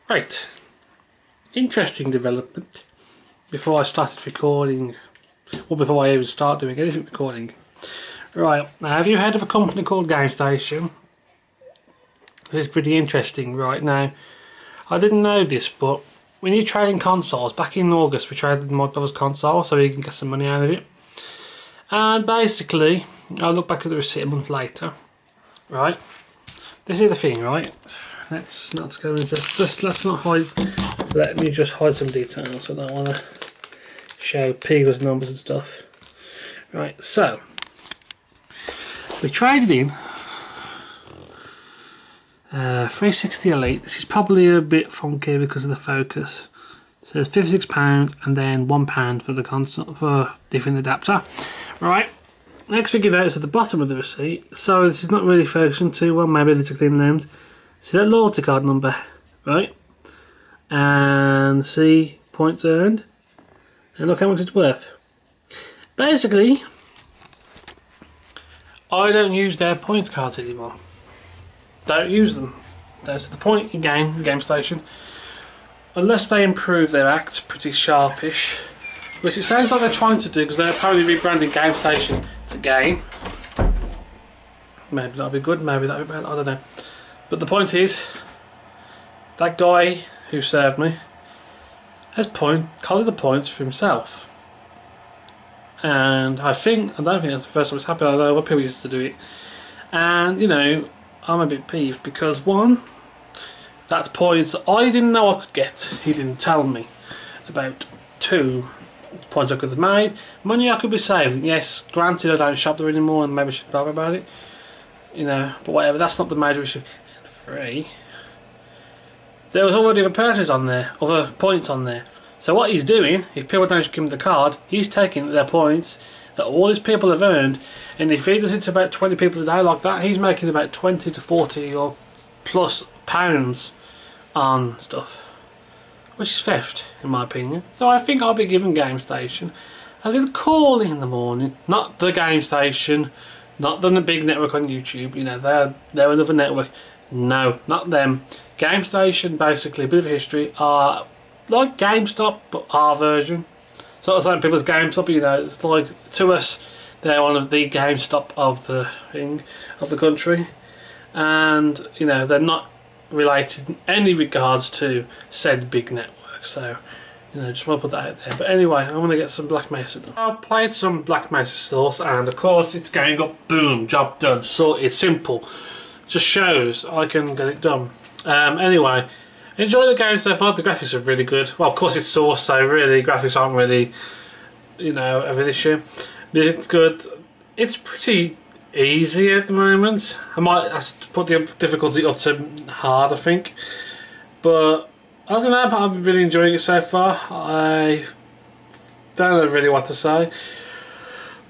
Right, interesting development before I started recording, or before I even start doing anything recording. Right, now have you heard of a company called GameStation? This is pretty interesting. Right now, I didn't know this, but when you're trading consoles, back in August we traded my brother's console so you can get some money out of it. And basically, I look back at the receipt a month later. Right, this is the thing, right? Let's not go into this. Let's not hide. Let me just hide some details. I don't want to show P's numbers and stuff. Right, so we traded in 360 Elite. This is probably a bit funky because of the focus. So it's £56 and then £1 for the console for different adapter. Right. Next figure out is at the bottom of the receipt. So this is not really focusing too well. Maybe it's a clean lens. See that loyalty card number, right? And see points earned, and look how much it's worth. Basically, I don't use their points cards anymore. Don't use them. That's the point in GameStation. Unless they improve their act pretty sharpish, which it sounds like they're trying to do because they're apparently rebranding GameStation to Game. Maybe that'll be good, maybe that'll be bad, I don't know. But the point is, that guy who served me has collared the points for himself. And I don't think that's the first time it's happened. I know other people used to do it. And, you know, I'm a bit peeved because, one, that's points that I didn't know I could get. He didn't tell me about. 2, points I could have made. Money I could be saving. Yes, granted I don't shop there anymore and maybe I should talk about it. You know, but whatever, that's not the major issue. 3. There was already a purchase on there, other points on there. So what he's doing, if people don't give him the card, he's taking their points that all his people have earned, and if he does it to about 20 people a day like that, he's making about 20 to 40 or plus pounds on stuff, which is theft in my opinion. So I think I'll be giving GameStation a little call in the morning. Not the GameStation, not the big network on YouTube, you know, they're another network. No, not them. GameStation, basically, a bit of history, are like GameStop, but our version. So it's like people's GameStop, you know, it's like, to us, they're one of the GameStop of the country. And, you know, they're not related in any regards to said big network. So, you know, just want to put that out there. But anyway, I'm going to get some Black Mesa done. I've played some Black Mesa sauce, and of course it's going up, boom, job done. So it's simple. Just shows I can get it done. Anyway, enjoy the game so far. The graphics are really good. Well, of course it's Source, so really graphics aren't really, you know, an issue. Music's good. It's pretty easy at the moment. I might have to put the difficulty up to hard, I think. But I don't know, but I'm really enjoying it so far. I don't know really what to say.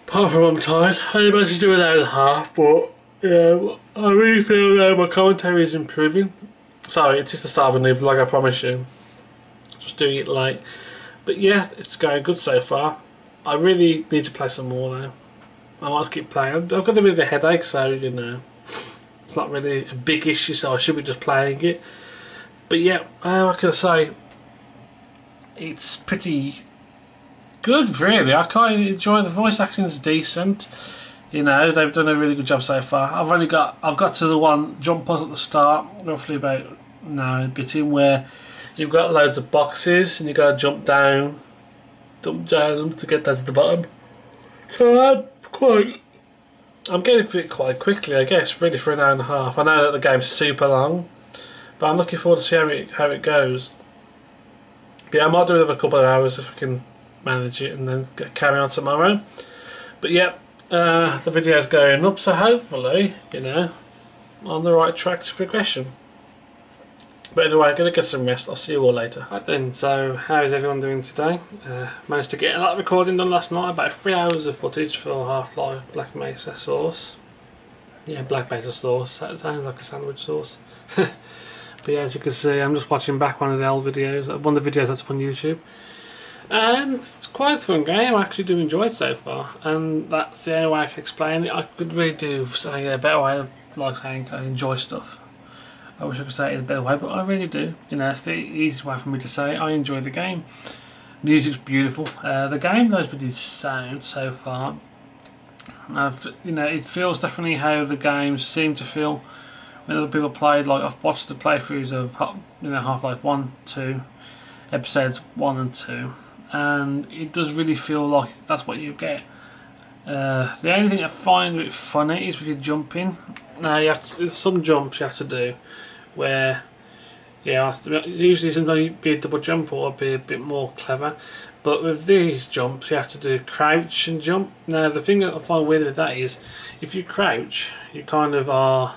Apart from I'm tired. I only managed to do an hour and a half, but yeah, I really feel my commentary is improving. Sorry, it is the start of a new vlog, I promise you. Just doing it late. But yeah, it's going good so far. I really need to play some more now. I want to keep playing. I've got a bit of a headache, so, you know, it's not really a big issue, so I should be just playing it. But yeah, what can I say? It's pretty good, really. I quite enjoy the voice acting. Is decent. You know, they've done a really good job so far. I've got to the one jump pause at the start, roughly about a bit in, where you've got loads of boxes and you got to jump down them to get down to the bottom. So I'm getting through it quite quickly, I guess. Really, for an hour and a half. I know that the game's super long, but I'm looking forward to see how it goes. But yeah, I might do another couple of hours if I can manage it, and then carry on tomorrow. But yeah. The video's going up, so hopefully, you know, on the right track to progression. But anyway, I'm going to get some rest. I'll see you all later. Right then, so how is everyone doing today? Managed to get a lot of recording done last night, about 3 hours of footage for Half-Life Black Mesa sauce. Yeah, Black Mesa sauce, that sounds like a sandwich sauce. But yeah, as you can see, I'm just watching back one of the old videos, one of the videos that's up on YouTube. And it's quite a fun game. I actually do enjoy it so far, and that's the only way I can explain it. I could really do say a better way of like saying I enjoy stuff. I wish I could say it in a better way, but I really do. You know, it's the easiest way for me to say it. I enjoy the game. Music's beautiful. The game knows pretty sound so far. You know, it feels definitely how the games seem to feel when other people played. Like, I've watched the playthroughs of, you know, Half-Life 1, 2, episodes 1 and 2, and it does really feel like that's what you get. The only thing I find a bit funny is with your jumping. Now you have to, there's some jumps you have to do where, yeah, usually sometimes you'd be a double jump or be a bit more clever, but with these jumps you have to do crouch and jump. Now the thing that I find weird with that is, if you crouch, you kind of are,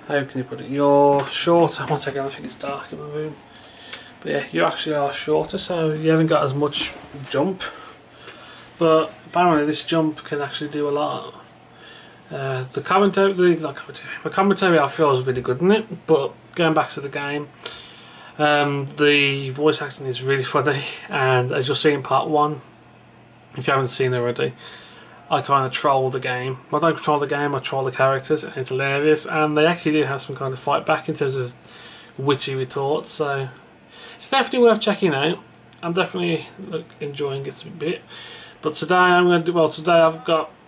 how can you put it, you're shorter. One second, I think it's dark in my room. But yeah, you actually are shorter, so you haven't got as much jump. But apparently this jump can actually do a lot. The commentary I feel is really good in it, but going back to the game, the voice acting is really funny, and as you'll see in part 1, if you haven't seen it already, I kind of troll the game. I don't troll the game, I troll the characters, and it's hilarious, and they actually do have some kind of fight back in terms of witty retorts, so it's definitely worth checking out. I'm definitely enjoying it a bit. But today I'm going to do, well, today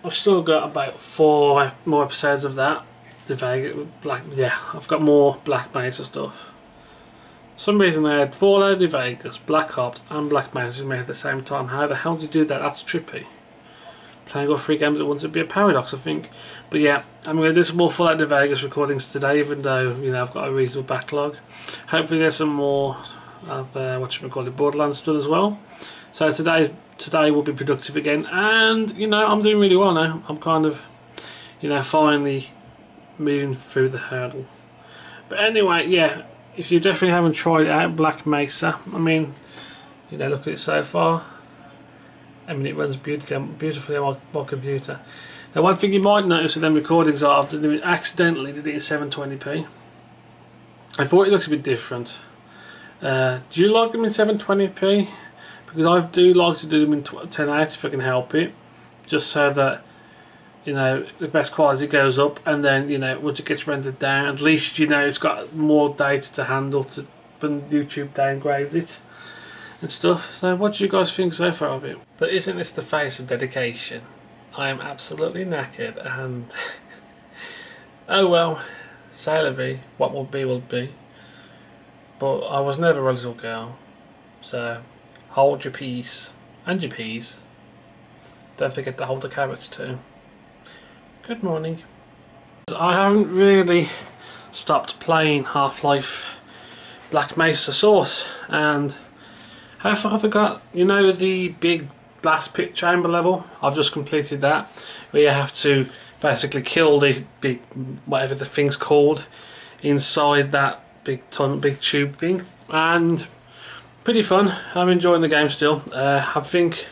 I've still got about 4 more episodes of that. I've got more Black Mesa stuff. For some reason they had Fallout New Vegas, Black Ops and Black Mesa made at the same time. How the hell do you do that? That's trippy. Playing all 3 games at once would be a paradox, I think. But yeah, I'm going to do some more Fallout New Vegas recordings today, even though, you know, I've got a reasonable backlog. Hopefully there's some more of Borderlands still as well. So today will be productive again, and you know, I'm doing really well now. I'm kind of, you know, finally moving through the hurdle. But anyway, yeah, if you definitely haven't tried it out, Black Mesa, I mean, you know, look at it so far. I mean, it runs beautifully on my computer. Now, one thing you might notice with them recordings are I've accidentally did it in 720p. I thought it looks a bit different. Do you like them in 720p? Because I do like to do them in 1080 if I can help it, just so that, you know, the best quality goes up, and then, you know, once it gets rendered down, at least, you know, it's got more data to handle when YouTube downgrades it and stuff. So what do you guys think so far of it? But isn't this the face of dedication? I am absolutely knackered, and oh well, c'est la vie, what will be will be. But I was never a little girl, so hold your peace and your peas. Don't forget to hold the carrots too. Good morning. I haven't really stopped playing Half-Life Black Mesa Source, and how far have I got? You know, the big blast pit chamber level? I've just completed that, where you have to basically kill the big, whatever the thing's called, inside that big tube thing, and pretty fun. I'm enjoying the game still. I think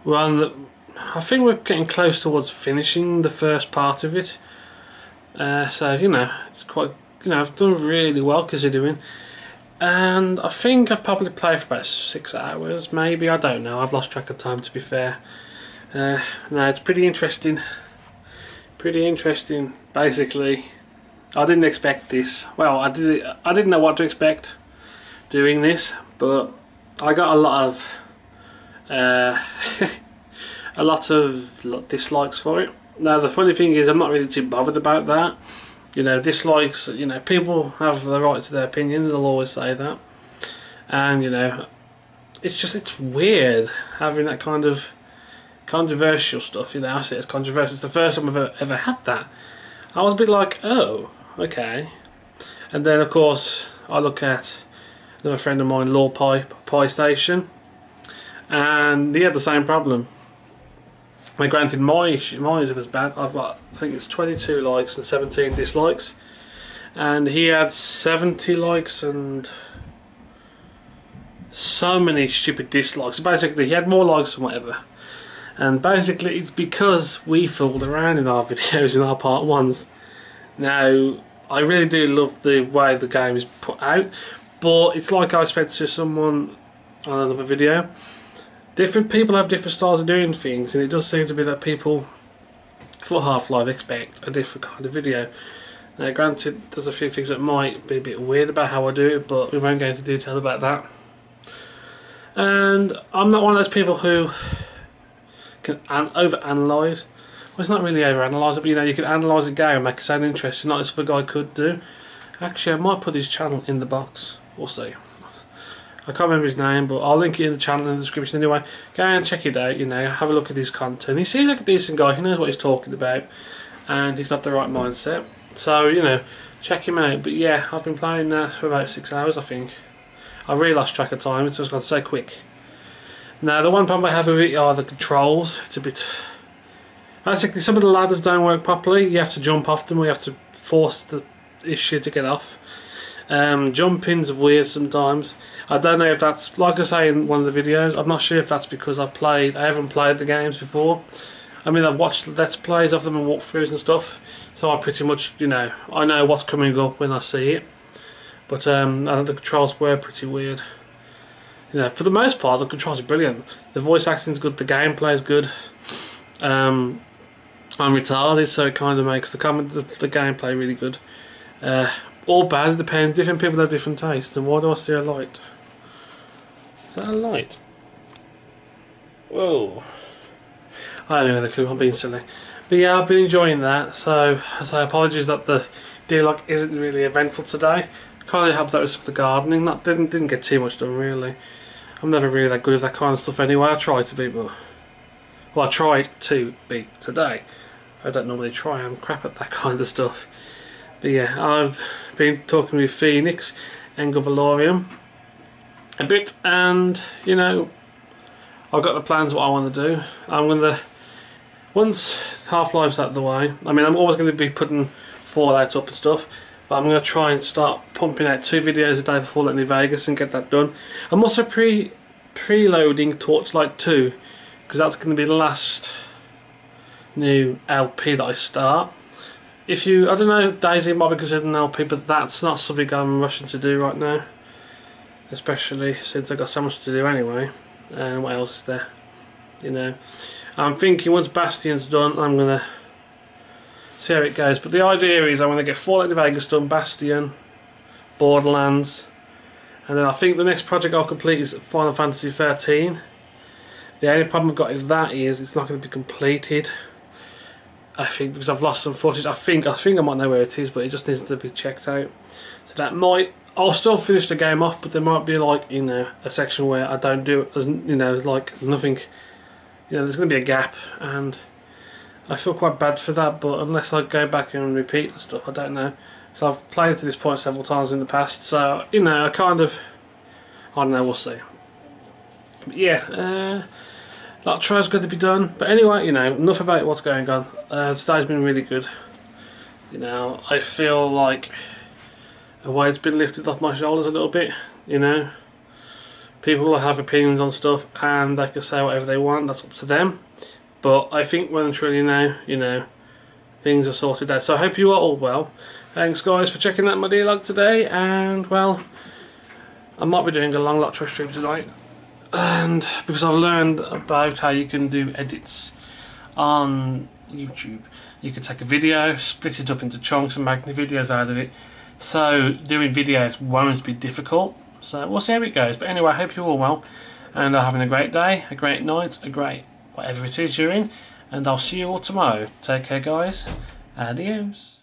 we're getting close towards finishing the first part of it. So, you know, it's quite, you know, I've done really well considering. And I think I've probably played for about 6 hours, maybe. I don't know. I've lost track of time, to be fair. No, it's pretty interesting. Pretty interesting. Basically, I didn't expect this. Well, I didn't know what to expect doing this, but I got a lot of dislikes for it. Now the funny thing is, I'm not really too bothered about that. You know, dislikes, you know, people have the right to their opinion, they'll always say that. And, you know, it's weird having that kind of controversial stuff, you know. I say it's controversial, it's the first time I've ever had that. I was a bit like, oh, okay. And then, of course, I look at another friend of mine, Law Pie Station, and he had the same problem. Now, granted, mine isn't as bad. I've got, I think it's 22 likes and 17 dislikes, and he had 70 likes and so many stupid dislikes. Basically, he had more likes than whatever, and basically it's because we fooled around in our videos in our part 1s. Now, I really do love the way the game is put out, but it's like I said to someone on another video, different people have different styles of doing things, and it does seem to be that people for Half-Life expect a different kind of video. Now granted, there's a few things that might be a bit weird about how I do it, but we won't go into detail about that. And I'm not one of those people who can overanalyse. Well, it's not really overanalyse it, but you know, you can analyse a game and make it sound interesting, like this other guy could do. Actually, I might put his channel in the box. We'll see. I can't remember his name, but I'll link it in the channel in the description anyway. Go and check it out, you know, have a look at his content. He seems like a decent guy, he knows what he's talking about, and he's got the right mindset. So, you know, check him out. But yeah, I've been playing that for about 6 hours, I think. I really lost track of time, it's just gone so quick. Now, the one problem I have with it are the controls. It's a bit... Basically, some of the ladders don't work properly. You have to jump off them, or you have to force the issue to get off. Jumping's weird sometimes. I don't know if that's, like I say in one of the videos, I'm not sure if that's because I haven't played the games before. I mean, I've watched let's plays of them and walkthroughs and stuff, so I pretty much, you know, I know what's coming up when I see it. But I think the controls were pretty weird. You know, for the most part, the controls are brilliant. The voice acting's good, the gameplay is good. I'm retarded, so it kind of makes the gameplay really good. All bad, it depends. Different people have different tastes. And why do I see a light? Is that a light? Whoa. I don't have a clue, I'm being silly. But yeah, I've been enjoying that. So apologies that the dialogue isn't really eventful today. Kind of helped out with some of the gardening. That didn't get too much done really. I'm never really that good at that kind of stuff anyway. I try to be, but well, I tried to be today. I don't normally try. I'm crap at that kind of stuff. But yeah, I've been talking with Phoenix and Govalorium a bit, and you know, I've got the plans what I want to do. I'm gonna, once Half-Life's out of the way, I mean, I'm always going to be putting Fallout up and stuff, but I'm going to try and start pumping out 2 videos a day for Fallout New Vegas and get that done. I'm also preloading Torchlight 2, because that's going to be the last new LP that I start. I don't know, Daisy might be considered an LP, but that's not something I'm rushing to do right now, especially since I've got so much to do anyway. And what else is there? You know, I'm thinking once Bastion's done, I'm gonna see how it goes. But the idea is I'm gonna get Fallout New Vegas done, Bastion, Borderlands, and then I think the next project I'll complete is Final Fantasy 13. The only problem I've got with that is it's not going to be completed. I think because I've lost some footage. I think I might know where it is, but it just needs to be checked out. So that might. I'll still finish the game off, but there might be like, you know, a section where I don't do it. You know, like nothing. You know, there's going to be a gap, and I feel quite bad for that. But unless I go back and repeat the stuff, I don't know. So I've played to this point several times in the past. So you know, I don't know. We'll see. But yeah. LOTRO's going to be done, but anyway, you know, enough about what's going on. Today's been really good. You know, I feel like a weight's been lifted off my shoulders a little bit. You know, people will have opinions on stuff and they can say whatever they want. That's up to them. But I think well and truly now, you know, things are sorted out. So I hope you are all well. Thanks guys for checking out my dialogue today, and well, I might be doing a long LOTRO stream tonight. And because I've learned about how you can do edits on YouTube, you can take a video, split it up into chunks and make the videos out of it. So doing videos won't be difficult. So we'll see how it goes. But anyway, I hope you're all well and are having a great day, a great night, a great whatever it is you're in. And I'll see you all tomorrow. Take care guys. Adios.